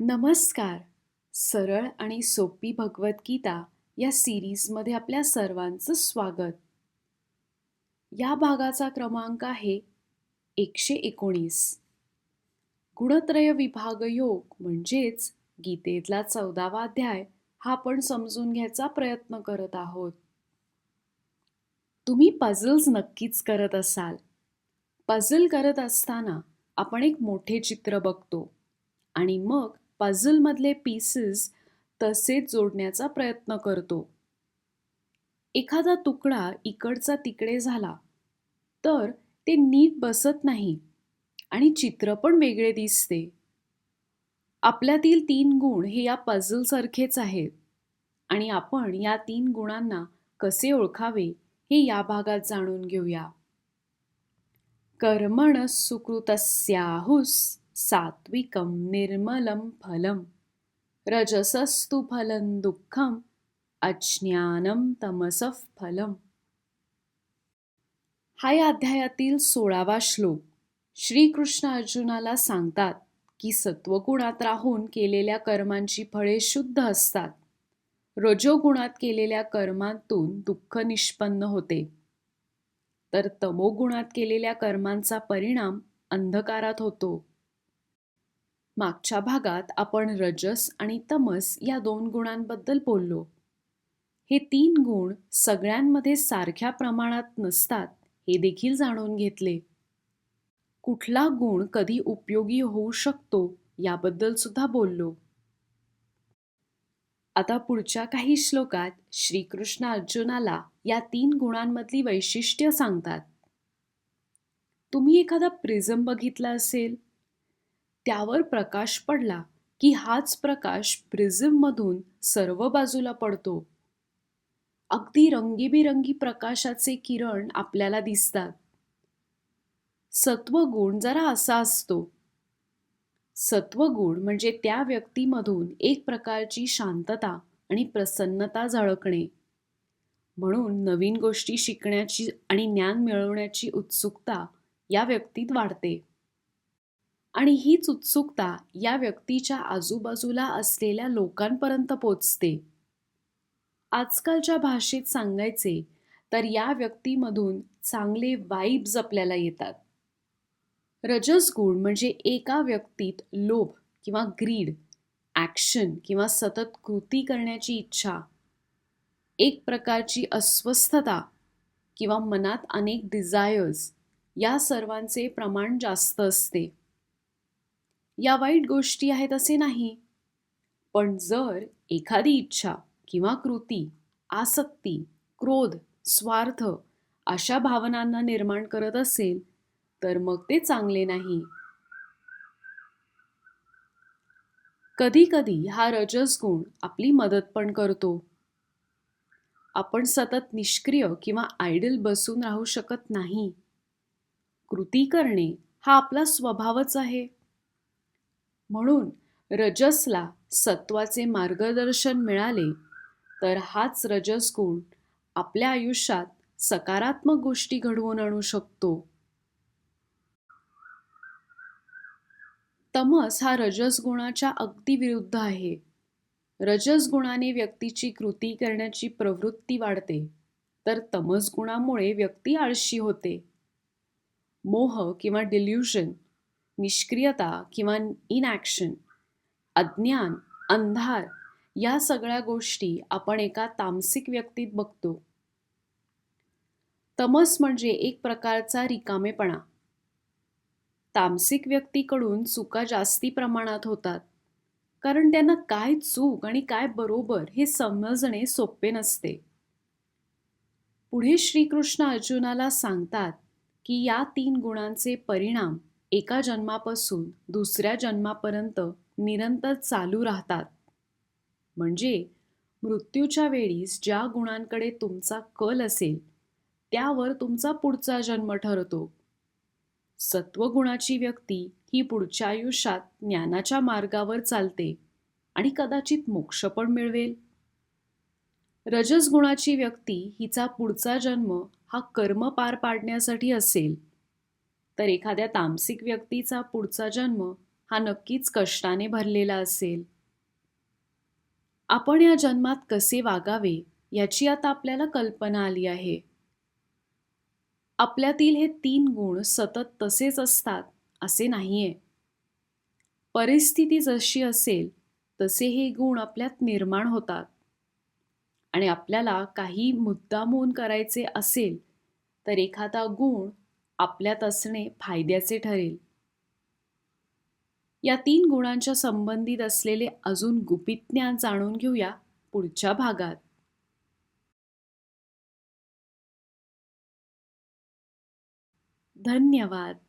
नमस्कार. सरळ आणि सोपी भगवद्गीता या सिरीजमध्ये आपल्या सर्वांचं स्वागत. या भागाचा क्रमांक आहे 119. गुणत्रय विभाग योग म्हणजेच गीतेतला 14वा अध्याय हा आपण समजून घ्यायचा प्रयत्न करत आहोत. तुम्ही पझल्स नक्कीच करत असाल. पझल करत असताना आपण एक मोठे चित्र बघतो आणि मग पझलमधले पीसेस तसेच जोडण्याचा प्रयत्न करतो. एखादा तुकडा इकडचा तिकडे झाला तर ते नीट बसत नाही आणि चित्र पण वेगळे दिसते. आपल्यातील 3 गुण हे या पझलसारखेच आहेत आणि आपण या 3 गुणांना कसे ओळखावे हे या भागात जाणून घेऊया. कर्मणः सुकृतस्याहुः सात्विकं निर्मलं फलं रजसस्तु फलं दुःखं अज्ञानं तमसः फलम्. हा या अध्यायातील 16वा श्लोक. श्रीकृष्ण अर्जुनाला सांगतात की सत्वगुणात राहून केलेल्या कर्मांची फळे शुद्ध असतात. रजोगुणात केलेल्या कर्मांतून दुःख निष्पन्न होते, तर तमोगुणात केलेल्या कर्मांचा परिणाम अंधकारात होतो. मागच्या भागात आपण रजस आणि तमस या 2 गुणांबद्दल बोललो. हे 3 गुण सगळ्यांमध्ये सारख्या प्रमाणात नसतात हे देखील जाणून घेतले. कुठला गुण कधी उपयोगी होऊ शकतो याबद्दल सुद्धा बोललो. आता पुढच्या काही श्लोकात श्रीकृष्ण अर्जुनाला या 3 गुणांमधली वैशिष्ट्य सांगतात. तुम्ही एखादा प्रिझम बघितला असेल. त्यावर प्रकाश पडला की हाच प्रकाश प्रिझममधून सर्व बाजूला पडतो. अगदी रंगीबिरंगी प्रकाशाचे किरण आपल्याला दिसतात. सत्वगुण जरा असा असतो. सत्वगुण म्हणजे त्या व्यक्तीमधून एक प्रकारची शांतता आणि प्रसन्नता झळकणे. म्हणून नवीन गोष्टी शिकण्याची आणि ज्ञान मिळवण्याची उत्सुकता या व्यक्तीत वाढते. आणि हीच उत्सुकता या व्यक्तीच्या आजूबाजूला असलेल्या लोकांपर्यंत पोचते. आजकालच्या भाषेत सांगायचे तर या व्यक्तीमधून चांगले वाइब्स आपल्याला येतात. रजस गुण म्हणजे एका व्यक्तीत लोभ किंवा ग्रीड, ॲक्शन किंवा सतत कृती करण्याची इच्छा, एक प्रकारची अस्वस्थता किंवा मनात अनेक डिझायर्स या सर्वांचे प्रमाण जास्त असते. या वाईट गोष्टी आहेत असे नाही, पण जर एखादी इच्छा किंवा कृती आसक्ती, क्रोध, स्वार्थ अशा भावनांना निर्माण करत असेल तर मग ते चांगले नाही. कधी कधी हा रजस गुण आपली मदत पण करतो. आपण सतत निष्क्रिय किंवा आयडल बसून राहू शकत नाही. कृती करणे हा आपला स्वभावच आहे. म्हणून रजसला सत्वाचे मार्गदर्शन मिळाले तर हाच रजस गुण आपल्या आयुष्यात सकारात्मक गोष्टी घडवून आणू शकतो. तमस हा रजस गुणाच्या अगदी विरुद्ध आहे. रजस गुणाने व्यक्तीची कृती करण्याची प्रवृत्ती वाढते, तर तमस गुणामुळे व्यक्ती आळशी होते. मोह किंवा डिल्युजन, निष्क्रियता किंवा इनॅक्शन, अज्ञान, अंधार या सगळ्या गोष्टी आपण एका तामसिक व्यक्तीत बघतो. तमस म्हणजे एक प्रकारचा रिकामेपणा. तामसिक व्यक्तीकडून चुका जास्ती प्रमाणात होतात, कारण त्यांना काय चूक आणि काय बरोबर हे समजणे सोपे नसते. पुढे श्रीकृष्ण अर्जुनाला सांगतात की या 3 गुणांचे परिणाम एका जन्मापासून दुसऱ्या जन्मापर्यंत निरंतर चालू राहतात. म्हणजे मृत्यूच्या वेळीस ज्या गुणांकडे तुमचा कल असेल त्यावर तुमचा पुढचा जन्म ठरतो. सत्वगुणाची व्यक्ती ही पुढच्या आयुष्यात ज्ञानाच्या मार्गावर चालते आणि कदाचित मोक्ष पण मिळवेल. रजस गुणाची व्यक्ती हिचा पुढचा जन्म हा कर्म पार पाडण्यासाठी असेल, तर एखाद्या तामसिक व्यक्तीचा पुढचा जन्म हा नक्कीच कष्टाने भरलेला असेल. आपण या जन्मात कसे वागावे याची आता आपल्याला कल्पना आली आहे. आपल्यातील हे 3 गुण सतत तसेच असतात असे नाहीये. परिस्थिती जशी असेल तसे हे गुण आपल्यात निर्माण होतात आणि आपल्याला काही मुद्दामून करायचे असेल तर एखादा गुण आपल्यात असणे फायद्याचे ठरेल. या 3 गुणांच्या संबंधित असलेले अजून गुपित ज्ञान जाणून घेऊया पुढच्या भागात. धन्यवाद.